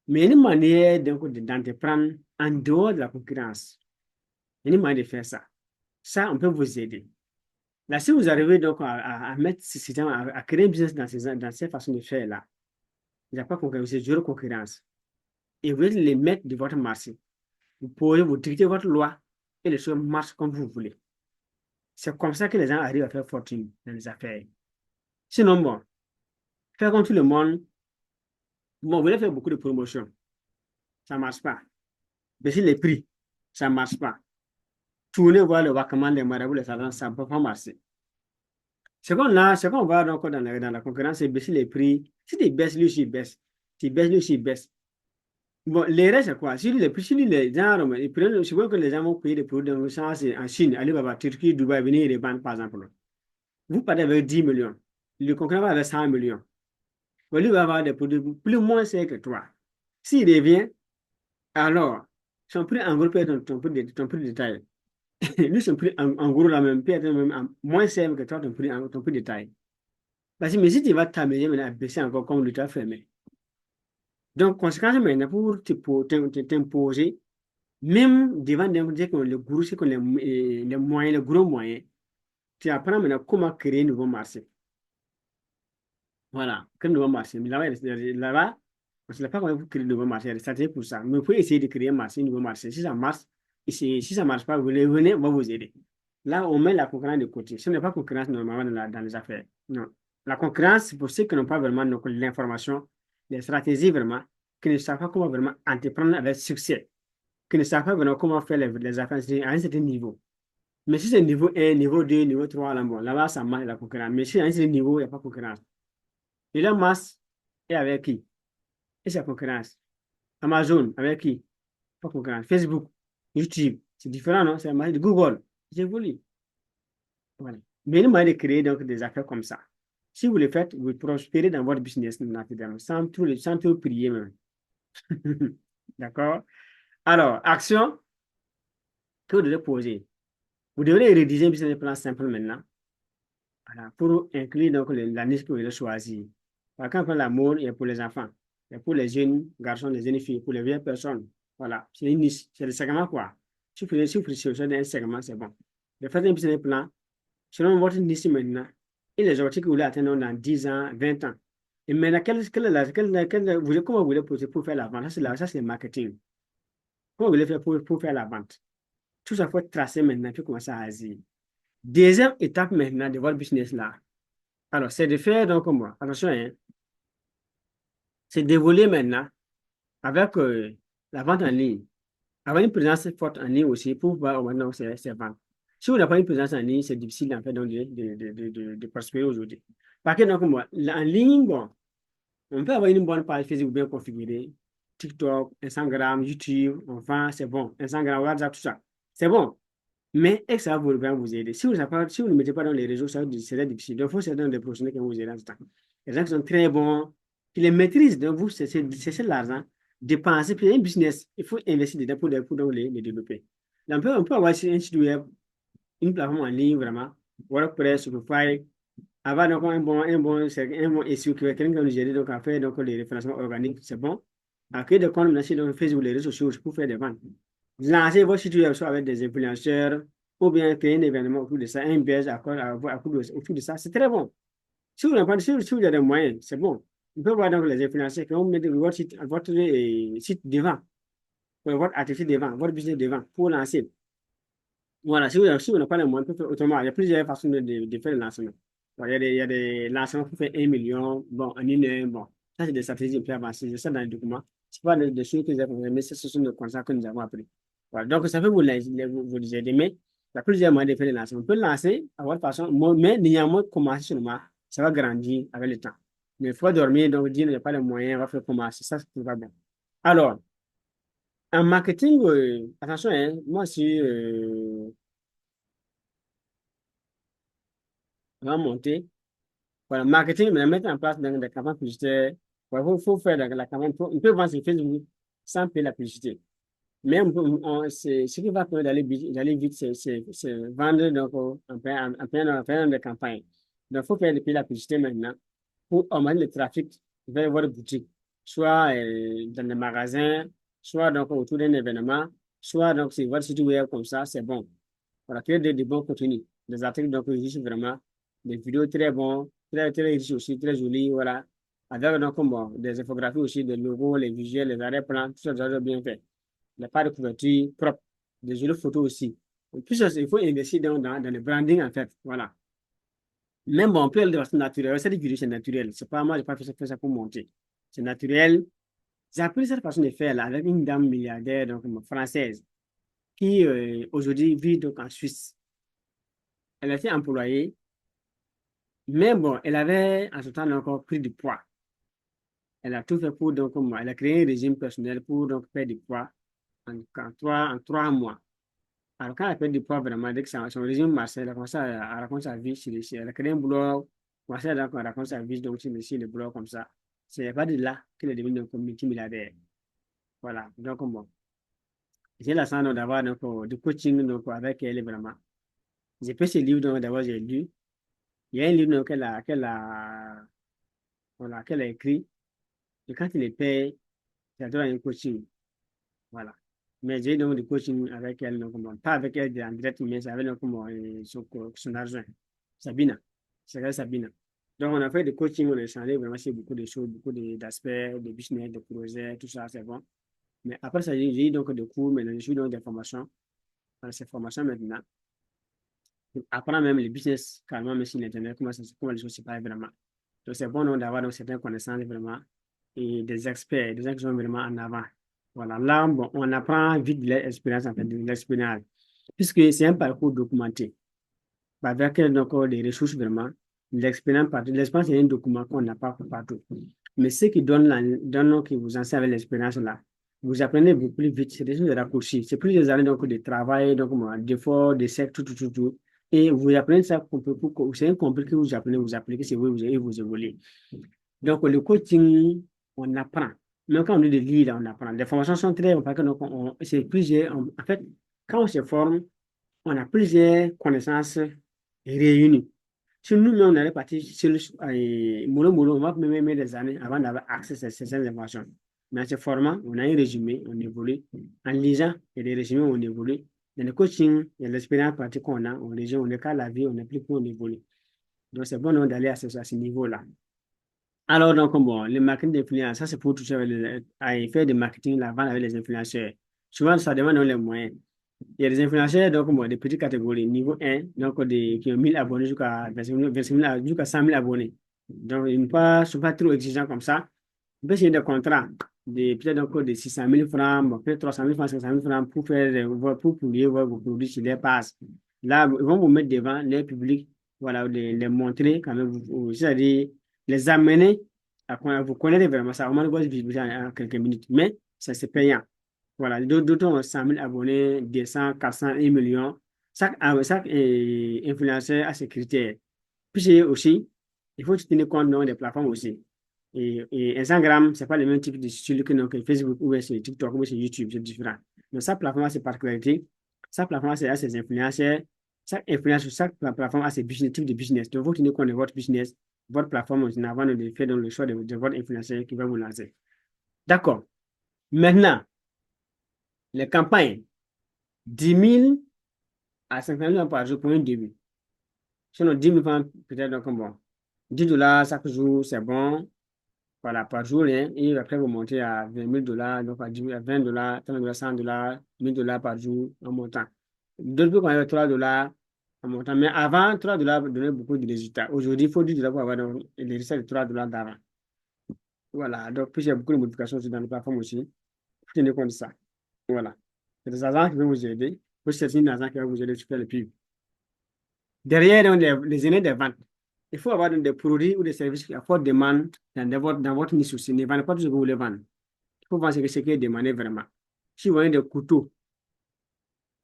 Mais une manière d'entreprendre en dehors de la concurrence, une manière de faire ça. Ça, on peut vous aider. Là, si vous arrivez donc à mettre ce système, à créer un business dans ces façons de faire-là, il n'y a pas de concurrence, c'est zéro concurrence. Et vous êtes les maîtres de votre marché. Vous pouvez vous dicter votre loi et les choses marchent comme vous voulez. C'est comme ça que les gens arrivent à faire fortune dans les affaires. Sinon, bon, faire comme tout le monde, bon, vous voulez faire beaucoup de promotions, ça ne marche pas. Baisser les prix, ça ne marche pas. Tourner voir le wacament des marabouts, les salons, ça ne peut pas marcher. Ce qu'on va donc dans la concurrence, c'est baisser les prix. Si tu baisses, lui aussi baisse. Tu baisses, lui aussi baisse. Bon, les restes, c'est quoi? Si les prix, si les gens, je vois que les gens vont payer des produits dans le sens en Chine, Alibaba, Turquie, Dubaï, venir les vendre, par exemple. Vous partez avec 10 millions. Le concurrent va avec 100 millions. Bon, lui va avoir des produits plus moins chers que toi. S'il revient, alors, son prix en gros peut être ton prix de détail. Lui, son prix en gros, là même, peut être même moins cher que toi, ton prix de détail. Parce que, mais si tu vas t'amuser maintenant à baisser encore comme l'État fermé. Donc, conséquence maintenant, pour t'imposer, même devant les gros, c'est que les moyens, les gros moyens, tu apprends maintenant comment créer un nouveau marché. Voilà, créer un nouveau marché. Mais là-bas, on ne sait pas comment vous créer un nouveau marché, il y a des stratégies pour ça. Mais vous pouvez essayer de créer un marché, un nouveau marché. Si ça marche, si ça ne marche pas, vous venez, on va vous aider. Là, on met la concurrence de côté. Ce n'est pas concurrence normalement dans les affaires. Non. La concurrence, c'est pour ceux qui n'ont pas vraiment donc, l'information, les stratégies vraiment, qui ne savent pas comment vraiment entreprendre avec succès, qui ne savent pas vraiment comment faire les affaires à un certain niveau. Mais si c'est niveau 1, niveau 2, niveau 3, là, bon, là-bas, ça marche la concurrence. Mais si à un certain niveau, il n'y a pas de concurrence. Et là, masse est avec qui? Et c'est la concurrence. Amazon, avec qui? Pas de concurrence. Facebook, YouTube, c'est différent, non? C'est la marché de Google. J'évolue. Voilà. Mais une manière de créer donc des affaires comme ça. Si vous le faites, vous prospérez dans votre business naturellement, sans tout prier même. D'accord? Alors, action que vous devez poser. Vous devrez rédiger un business plan simple maintenant. Voilà, pour inclure donc la niche que vous allez choisir. Par exemple, l'amour est pour les enfants, et pour les jeunes garçons, les jeunes filles, pour les vieilles personnes. Voilà, c'est une niche, c'est le segment quoi. Si vous choisissez un segment, c'est bon. De faire un business plan selon votre niche maintenant et les objectifs que vous voulez atteindre dans 10 ans, 20 ans. Et maintenant, comment vous voulez procéder pour faire la vente? Ça, c'est le marketing. Comment vous voulez faire pour faire la vente? Tout ça, il faut tracer maintenant, puis commencer à agir. Deuxième étape maintenant de votre business là. Alors, c'est de faire donc comme moi. Attention, hein, c'est d'évoluer maintenant avec la vente en ligne. Avoir une présence forte en ligne aussi pour pouvoir maintenant c'est vendre. Si vous n'avez pas une présence en ligne, c'est difficile en fait donc, de prospérer aujourd'hui. Par contre, donc, moi, en ligne, bon, on peut avoir une bonne page Facebook bien configurée. TikTok, Instagram, YouTube, enfin, c'est bon. Instagram, WhatsApp, tout ça. C'est bon. Mais est-ce que ça va vraiment vous aider? Si vous ne mettez pas dans les réseaux, ça c'est difficile. Donc, il faut que dans des professionnels qui vont vous aider dans ce temps. Les gens qui sont très bons, qui les maîtrisent. Donc, vous, c'est l'argent. Dépenser, puis il y a un business. Il faut investir dedans pour donc les développer. Donc, on peut avoir un site web, une plateforme en ligne, vraiment. WordPress, Shopify. Avoir donc un bon SEO quelqu'un qui va nous gérer donc, à faire donc, les référencements organiques, c'est bon. À créer des comptes maintenant sur Facebook, les réseaux sociaux pour faire des ventes. Lancer votre site web soit avec des influenceurs ou bien créer un événement autour de ça, un buzz autour de ça, c'est très bon. Si vous n'avez pas, si vous avez des moyens, c'est bon. Vous pouvez voir donc les influenceurs qui vont mettre votre site devant, votre activité devant, votre business devant pour lancer. Voilà, si vous n'avez pas les moyens, vous pouvez faire autrement. Il y a plusieurs façons de faire le lancement. Bon, il y a des lancements pour faire 1 million, bon, en une heure, bon. Ça, c'est des stratégies plus avancées. C'est ça dans les documents. C'est pas des choses que vous avez mais ce sont des conseils que nous avons appris. Voilà, donc, ça peut vous aider, mais il y a plusieurs moyens de faire le lancement. On peut le lancer à votre façon, mais néanmoins, commencer seulement, ça va grandir avec le temps. Mais il faut dormir, donc dire qu'il n'y a pas les moyens, on va faire commencer. Ça, c'est pas bon. Alors, en marketing, attention, hein, moi aussi, on va monter. Voilà, marketing, mais mettre en place dans des campagnes publicitaires. Il faut faire la campagne. On peut vendre sur Facebook sans payer la publicité. Mais ce qui va permettre d'aller vite, c'est vendre donc, en payant des campagnes. Donc, il faut payer la publicité maintenant pour augmenter le trafic vers votre boutique, soit dans les magasins, soit donc autour d'un événement, soit donc sur votre site web comme ça, c'est bon. Voilà, créer des bons contenus, des articles donc riches vraiment, des vidéos très bons, très, très riches aussi, très jolis, voilà. Avec donc bon, des infographies aussi, des logos, les visuels, les arrêts-plans, tout ça, ça bien fait. La part de couverture propre, des jolies photos aussi. Et puis, il faut investir dans le branding en fait, voilà. Même bon, on peut aller de façon naturelle. C'est des vidéos, c'est naturel. C'est pas moi, j'ai pas fait ça pour monter. C'est naturel. J'ai appris cette façon de faire là avec une dame milliardaire donc, française qui aujourd'hui vit donc en Suisse. Elle a été employée, mais bon, elle avait en ce temps encore pris du poids. Elle a tout fait pour donc, elle a créé un régime personnel pour donc perdre du poids en 3 mois. Alors, quand elle perd du poids vraiment, dès que son régime marchait, elle a commencé à raconter sa vie sur elle a créé un blog, commencé à raconter sa vie donc, sur le blog comme ça. C'est pas de là qu'elle est devenue donc, multimilliardaire. Voilà. Donc, bon, j'ai la chance donc, d'avoir donc, du coaching donc, avec elle vraiment. J'ai fait ce livre donc, d'abord, j'ai lu. Il y a un livre donc, qu'elle a écrit. Et quand il est payé, j'adore un coaching. Voilà. Mais j'ai donc du coaching avec elle, donc, bon, pas avec elle en direct, mais c'est avec donc, son argent. Sabina. C'est elle, Sabina. Donc, on a fait du coaching, on a échangé vraiment sur beaucoup de choses, beaucoup d'aspects, de business, de projets, tout ça, c'est bon. Mais après ça, j'ai eu donc des cours, maintenant, je suis donc des formations. Dans ces formations maintenant, pour apprendre même les business, carrément, mais sur l'Internet, comment les choses se passent vraiment. Donc, c'est bon donc, d'avoir donc, certaines connaissances vraiment et des experts, des gens qui sont vraiment en avant. Voilà, là, bon, on apprend vite de l'expérience, en fait, de l'expérience, puisque c'est un parcours documenté, avec donc, des ressources vraiment, l'expérience partout. L'expérience est un document qu'on n'a pas partout. Mais ce qui donne qui vous enseigne avec l'expérience là, vous apprenez beaucoup plus vite, c'est des choses de raccourcis. C'est plus des années donc, de travail, donc, d'efforts, de sectes, tout. Et vous apprenez ça, c'est un compris que vous appliquez, c'est vous évoluez. Donc, le coaching, on apprend. Même quand on dit de lire, on apprend. Les formations sont très bonnes parce que donc, c'est plusieurs. En fait, quand on se forme, on a plusieurs connaissances réunies. Si nous-mêmes, on allait partir sur mollo, on va même mettre des années avant d'avoir accès à ces informations. Mais en se formant, on a un résumé, on évolue. En lisant, il y a des résumés, on évolue. Dans le coaching, il y a l'expérience pratique qu'on a, on résume, on décale la vie, on applique, on évolue. Donc, c'est bon d'aller à ce niveau-là. Alors, donc, bon, le marketing d'influence, ça, c'est pour toucher à faire du marketing, la vente avec les influenceurs. Souvent, ça demande les moyens. Il y a des influenceurs, donc, bon, des petites catégories, niveau 1, donc, qui ont 1000 abonnés jusqu'à 25 000, jusqu'à 100 000 abonnés. Donc, ils ne sont pas trop exigeants comme ça. On peut signer des contrats, peut-être encore de 600 000 francs, bon, peut-être 300 000 francs, 500 000 francs pour faire, pour publier vos produits sur les pages. Là, ils vont vous mettre devant les publics, voilà, les montrer quand même, c'est-à-dire les amener à vous connaître vraiment. Ça augmente votre visibilité en quelques minutes, mais ça c'est payant. Voilà, d'autres ont 100 000 abonnés, 200, 400, 1 million. Chaque influenceur a ses critères. Puis aussi, il faut tenir compte donc, des plateformes aussi. Et Instagram, c'est pas le même type de style que, donc, Facebook ou sur TikTok ou sur YouTube, c'est différent. Donc, chaque plateforme a ses particularités. Chaque plateforme a ses influenceurs. Chaque plateforme a ses business, types de business. Donc, vous tenez compte de votre business, votre plateforme avant de faire donc, le choix de votre influenceur qui va vous lancer. D'accord. Maintenant, les campagnes, 10 000 à 50 000 par jour pour un début. Sinon, 10 000 francs, peut-être, donc, bon, $10 chaque jour, c'est bon. Voilà, par jour, hein, et après, vous montez à 20 000 $, donc à 20 $, 30 $, 100 $, 1000 $ par jour en montant. D'autres peuvent avoir $3 en montant. Mais avant, $3 donnait beaucoup de résultats. Aujourd'hui, il faut $10 pour avoir donc, les résultats de $3 d'avant. Voilà, donc, puis il y a beaucoup de modifications aussi dans les plateformes aussi. Vous tenez compte de ça. Voilà. C'est des agents qui vont vous aider. Vous cherchez un agent qui va vous aider sur le pub. Derrière donc, les années de vente, il faut avoir donc, des produits ou des services à forte demande dans votre niche aussi. Ne vendez pas tout ce que vous voulez vendre. Il faut voir ce qui est demandé vraiment. Si vous voyez des couteaux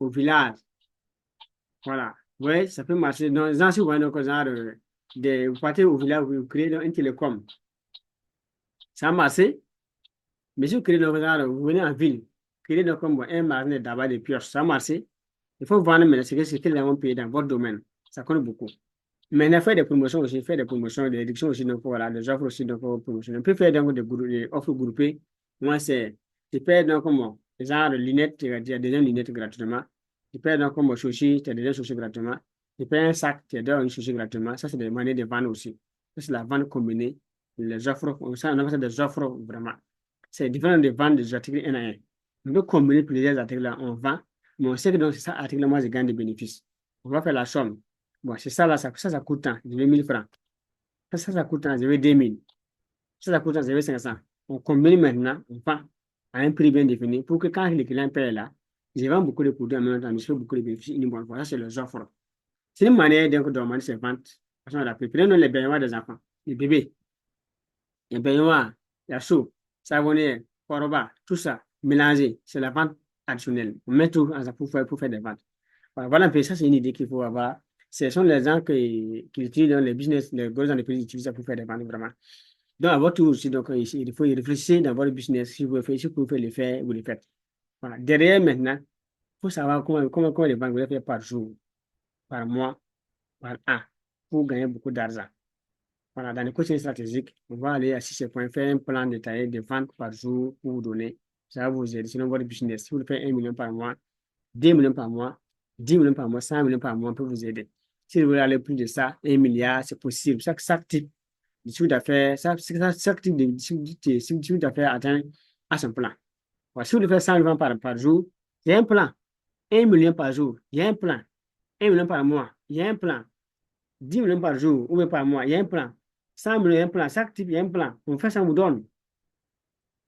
au village, voilà. Oui, ça peut marcher. Donc, si vous voyez donc, genre, vous partez au village, vous créez donc, un télécom. Ça a marché. Mais si vous créez donc, genre, vous venez en ville, créez donc comme un magasin d'abord de pioches, ça a marché. Il faut vendre mais ce que les gens payent dans votre domaine. Ça compte beaucoup. Maintenant, faire des promotions aussi, faire des promotions, des réductions aussi, donc voilà, des offres aussi, donc promotion. On peut faire donc des offres groupées. Moi, tu peux donc comment, genre lunettes, tu as des lunettes gratuitement. Tu peux donc comme sushi, tu as des sushis gratuitement. Tu peux un sac, tu as un sushi gratuitement. Ça, c'est des manières de vendre aussi. Ça, c'est la vente combinée. Les offres, ça, on appelle ça des offres vraiment. C'est différent de vendre des articles un à un. On peut combiner plusieurs articles là, on vend, mais on sait que donc c'est ça article moi, je gagne des bénéfices. On va faire la somme. Bon, c'est ça là, ça coûte tant, je vais 1000 francs. Ça coûte tant, je vais 2000. Ça coûte tant, je vais 500. On combine maintenant, on vend à un prix bien défini pour que quand les clients paient là, je vends beaucoup de produits en même temps, mais je fais beaucoup de bénéfices une bonne fois. Ça, c'est les offres. C'est une manière donc d'augmenter ses ventes. Façon d'appeler. Prenons les baignoires des enfants, les bébés, les baignoires, la soupe, savonnière, koroba, tout ça, mélangé, c'est la vente additionnelle. On met tout ensemble pour faire des ventes. Voilà un peu, ça, c'est une idée qu'il faut avoir. Ce sont les gens qui utilisent dans les business, les grosses entreprises utilisent ça pour faire des ventes vraiment. Donc, à votre tour aussi, donc, il faut y réfléchir dans votre business. Si vous pouvez le faire, vous le faites. Voilà. Derrière, maintenant, il faut savoir comment les ventes vous les faites par jour, par mois, par an, pour gagner beaucoup d'argent. Voilà. Dans les coachings stratégiques, on va aller à 6 points, faire un plan détaillé de ventes par jour pour vous donner. Ça va vous aider. Sinon, votre business, si vous le faites 1 million par mois, 2 millions par mois, 10 millions par mois, 100 millions par mois peut vous aider. Si vous voulez aller plus de ça, 1 milliard, c'est possible. Chaque type de chiffre d'affaires, chaque type de chiffre d'affaires atteint à son plan. Voilà, si vous voulez faire 100 millions par jour, il y a un plan. 1 million par jour, il y a un plan. 1 million par mois, il y a un plan. 10 millions par jour ou même par mois, il y a un plan. 100 millions, il y a un plan. Chaque type, il y a un plan. On fait ça, on vous donne.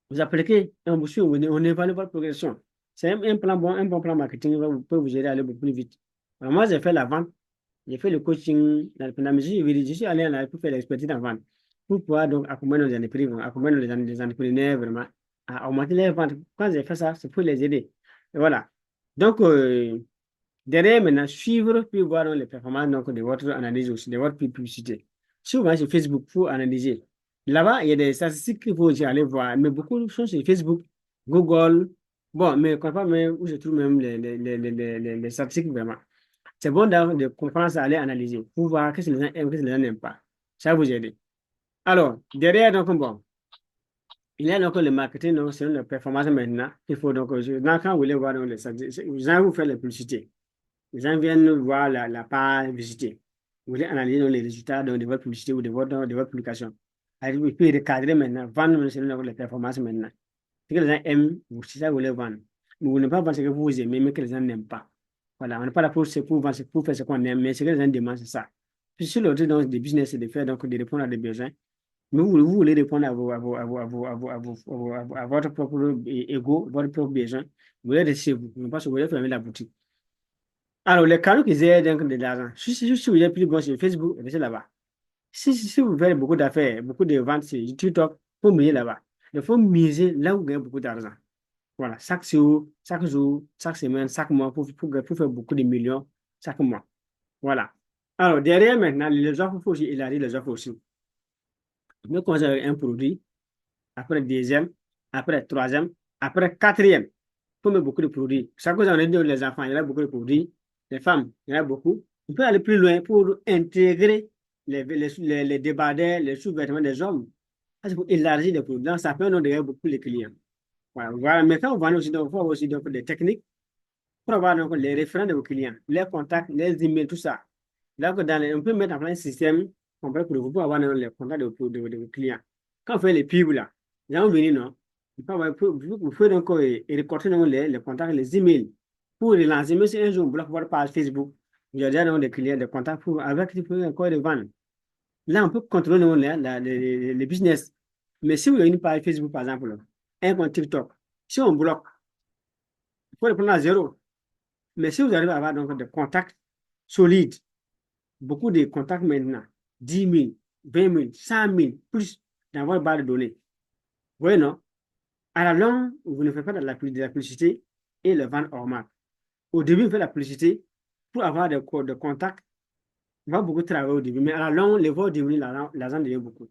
Vous appliquez et on vous suit, on évalue votre progression. C'est un plan bon, un bon plan marketing peut vous aider à aller beaucoup plus vite. Alors moi, j'ai fait la vente, j'ai fait le coaching, la mesure, je suis allé pour faire l'expertise en vente, pour pouvoir donc accompagner nos entreprises, accompagner les entrepreneurs vraiment à augmenter les ventes. Quand j'ai fait ça, c'est pour les aider. Et voilà. Donc, derrière maintenant, suivre, puis voir donc, les performances donc, de votre analyse aussi, de votre publicité. Souvent sur Facebook, il faut analyser. Là-bas, il y a des statistiques qu'il faut aussi aller voir, mais beaucoup de choses sur Facebook, Google. Bon, mais quand pas même où je trouve même les statistiques vraiment. C'est bon de comprendre ça, aller analyser pour voir qu'est-ce que les gens aiment, qu'est-ce que les gens n'aiment pas. Ça va vous aider. Alors, derrière, donc, bon, il y a donc le marketing, donc, c'est une performance maintenant. Il faut donc, quand vous voulez voir donc, les statistiques, les gens vous font les publicités. Les gens viennent voir la page visiter. Vous voulez analyser donc, les résultats donc, de votre publicité ou de votre publication. Il peut recadrer maintenant, vendre selon les performances maintenant. Ce que les gens aiment, c'est ça que vous voulez vendre. Mais vous ne pas vendre ce que vous aimez, mais que les gens n'aiment pas. Voilà, on n'est pas là pour vendre, pour faire ce qu'on aime, mais ce que les gens demandent, c'est ça. Puis sur le donc, des business, c'est de faire, donc, de répondre à des besoins. Mais vous voulez répondre à votre propre ego, votre propre besoin. Vous voulez rester chez vous, non pas que vous voulez fermer la boutique. Alors, les canaux qui aident donc de l'argent, si vous êtes plus bon sur Facebook, restez là-bas. Si vous faites beaucoup d'affaires, beaucoup de ventes sur TikTok, il faut miser là-bas. Il faut miser là où vous gagnez beaucoup d'argent. Voilà, chaque jour, chaque semaine, chaque mois, pour faire beaucoup de millions chaque mois. Voilà. Alors, derrière maintenant, les offres, il faut aussi élargir les offres aussi. Nous commençons avec un produit, après deuxième, après troisième, après quatrième. Il faut mettre beaucoup de produits. Chaque fois, on a dit les enfants, il y a beaucoup de produits. Les femmes, il y en a beaucoup. On peut aller plus loin pour intégrer les débardeurs, les sous-vêtements des hommes. Parce qu'il faut élargir les produits. Donc, ça peut nous donner beaucoup de clients. Voilà. Voilà. Mais quand on vend aussi, donc, il faut aussi donc, des techniques pour avoir donc, les référents de vos clients, les contacts, les emails, tout ça. Donc, on peut mettre en place un système complet pour vous pour avoir donc, les contacts de vos clients. Quand on fait les pubs, là, les gens vont venir, non? Vous pouvez donc récolter donc, les contacts, les emails pour les lancer. Même si un jour on bloque votre page Facebook, vous avez déjà donc, des clients, des contacts pour, avec qui vous pouvez encore les vendre. Là, on peut contrôler donc, les business. Mais si vous avez une page Facebook, par exemple, un compte TikTok, si on bloque, il faut le prendre à zéro. Mais si vous arrivez à avoir donc des contacts solides, beaucoup de contacts maintenant, 10 000, 20 000, 100 000, plus dans votre base de données. Vous voyez, non? À la longue, vous ne faites pas de la publicité et le vendre hors marque. Au début, vous faites la publicité pour avoir des contacts. On va beaucoup travailler au début, mais à la longue, les vont devenir l'argent devient beaucoup.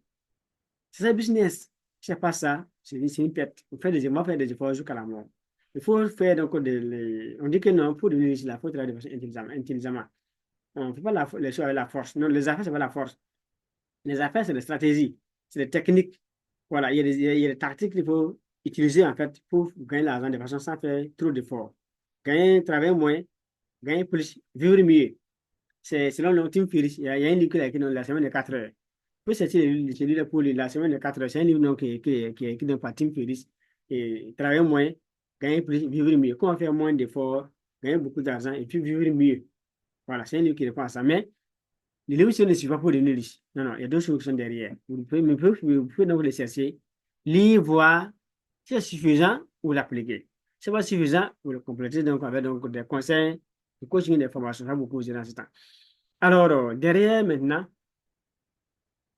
C'est un business. Si c'est pas ça, c'est une perte. On va faire des efforts jusqu'à la mort. Il faut faire donc on dit que non, pour devenir riche, il faut travailler de façon intelligemment. On ne fait pas les choses avec la force. Non, les affaires, c'est pas la force. Les affaires, c'est des stratégies, c'est des techniques. Voilà, il y a des tactiques qu'il faut utiliser en fait pour gagner l'argent de façon sans faire trop d'efforts. Gagner, travailler moins, gagner plus, vivre mieux. C'est selon le Tim Ferriss. Il y a un livre qui a écrit dans la semaine de 4 heures. Puis c'est celui-là pour la semaine de 4 heures. C'est un livre donc, qui est écrit donc, par Tim Ferriss. Et travailler moins, gagner plus, vivre mieux. Comment faire moins d'efforts, gagner beaucoup d'argent et puis vivre mieux. Voilà, c'est un livre qui répond à ça. Mais les livres ne suffisent pas pour devenir riche. Non, non, il y a d'autres choses qui sont derrière. Vous pouvez donc les chercher, lire, voir si c'est suffisant ou l'appliquer. Si ce n'est pas suffisant, vous le complétez donc avec donc, des conseils, des coaching, des formations. Ça va beaucoup vous aider dans ce temps. Alors, derrière maintenant,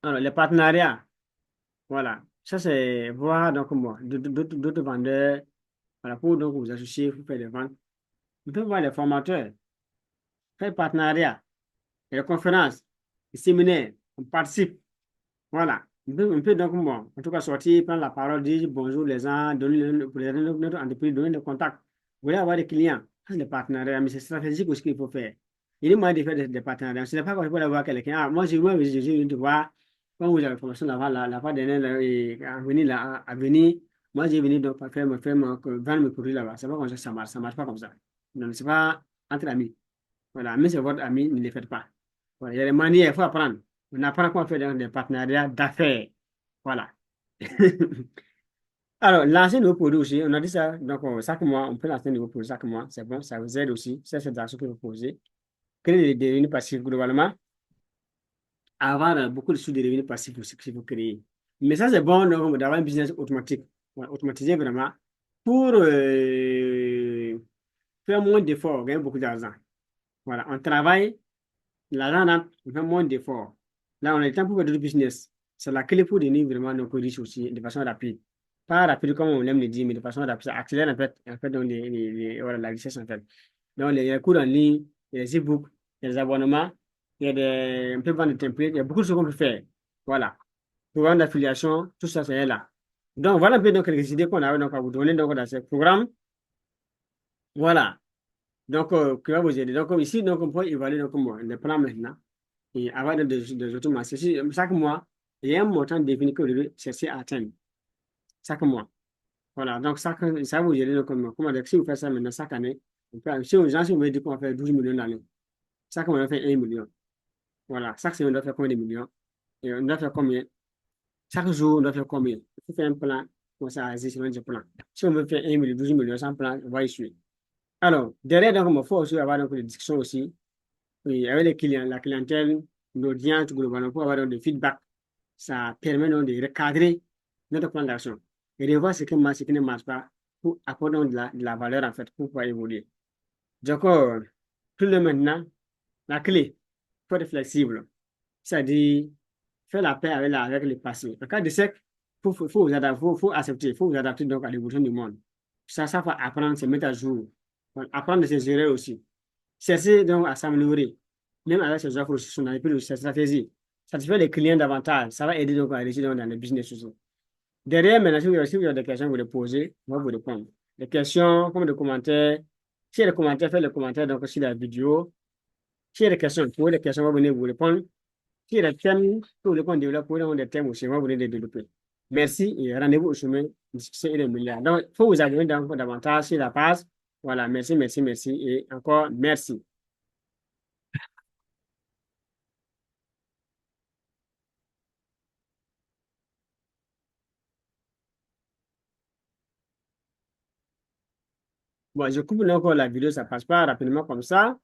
alors, les partenariats, voilà. Ça, c'est voir donc moi, d'autres vendeurs, voilà, pour donc vous associer, pour faire des ventes. Vous pouvez voir les formateurs, faire partenariat, les conférences, les séminaires, on participe. Voilà. On peut donc, bon, en tout cas, sortir, prendre la parole, dire bonjour les gens, donner notre entreprise, donner des contacts. Vous voulez avoir des clients, ça, c'est des partenariats, mais c'est stratégique aussi qu'il faut faire. Il y a moyen de faire des partenariats. Ce n'est pas qu'on peut avoir quelqu'un. Ah, moi, j'ai venu te voir, quand vous avez la formation là-bas, la fois dernière, là, à venir, là, à venir, moi, j'ai venu donc vendre mes produits là-bas. C'est pas comme ça marche pas comme ça. Non, c'est pas entre amis. Voilà, mais c'est votre ami, ne le faites pas. Voilà, il y a des manières, il faut apprendre. On apprend comment faire des partenariats d'affaires. Voilà. Alors, lancer de nouveaux produits aussi, on a dit ça. Donc, chaque mois, on peut lancer de nouveaux produits chaque mois. C'est bon, ça vous aide aussi. Ça, c'est des actions que vous posez. Créer des revenus passifs globalement. Avoir beaucoup de sous de revenus passifs aussi que vous créez. Mais ça, c'est bon donc, d'avoir un business automatique. Voilà, automatisé vraiment pour faire moins d'efforts, gagner beaucoup d'argent. Voilà, on travaille. L'argent rentre, on fait moins d'efforts. Là, on a le temps pour faire du business. C'est la clé pour devenir vraiment donc, riche aussi, de façon rapide. Pas rapide comme on aime le dire, mais de façon rapide. Ça accélère en fait donc, voilà, la richesse en fait. Donc, les cours en ligne, il y a des e-books, il y a des abonnements, il y a on peut vendre des templates, il y a beaucoup de choses qu'on peut faire. Voilà. Programme d'affiliation, tout ça, c'est là. Donc, voilà un peu donc, les idées qu'on a donc, à vous donner donc, dans ce programme. Voilà. Donc, qui va vous aider. Donc, comme ici, donc, on peut évaluer donc, les plans maintenant et avoir des automations. Chaque mois, il y a un montant défini que vous devez chercher à atteindre. Chaque mois. Voilà. Donc, ça vous aider. Donc, comment dire, si vous faites ça maintenant chaque année, si vous me dites qu'on va faire 12 millions d'années, chaque mois, on va faire 1 million. Voilà. Chaque semaine, on doit faire combien de millions? Et on doit faire combien? Chaque jour, on doit faire combien? Il faut faire un plan, comme ça, à selon du plan. Si on veut faire 1 million, 12 millions, sans plan, on va y suivre. Alors, derrière, donc, il faut aussi avoir donc, des discussions aussi oui, avec les clients, la clientèle, l'audience, globalement, pour avoir donc, des feedbacks. Ça permet donc de recadrer notre plan d'action et de voir ce qui marche, ce qui ne marche pas pour apporter donc de la valeur en fait pour pouvoir évoluer. Donc, tout le maintenant, la clé, il faut être flexible. C'est-à-dire faire la paix avec le passé. En cas d'échec, faut vous adapter, faut accepter, il faut vous adapter donc à l'évolution du monde. Ça faut apprendre, se mettre à jour. Donc, apprendre de ses erreurs aussi. Chercher donc à s'améliorer, même avec ses offres aussi, ses stratégies. Satisfaire les clients davantage, ça va aider donc à réussir dans le business aussi. Derrière, maintenant, si vous avez des questions, vous les posez, on va vous répondre. Les questions, comme des commentaires. Si il y a des commentaires, faites les commentaires donc sur la vidéo. S'il y a des questions, posez des questions, on va venir vous répondre. S'il y a des thèmes, pour les qu'on développe, pour des thèmes aussi, on va venir les développer. Merci et rendez-vous au chemin discussion et les milliards. Donc, il faut vous abonner davantage sur la page. Voilà, merci, merci, merci et encore merci. Bon, je coupe encore la vidéo, ça passe pas rapidement comme ça.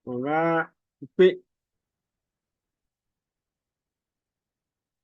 On va couper.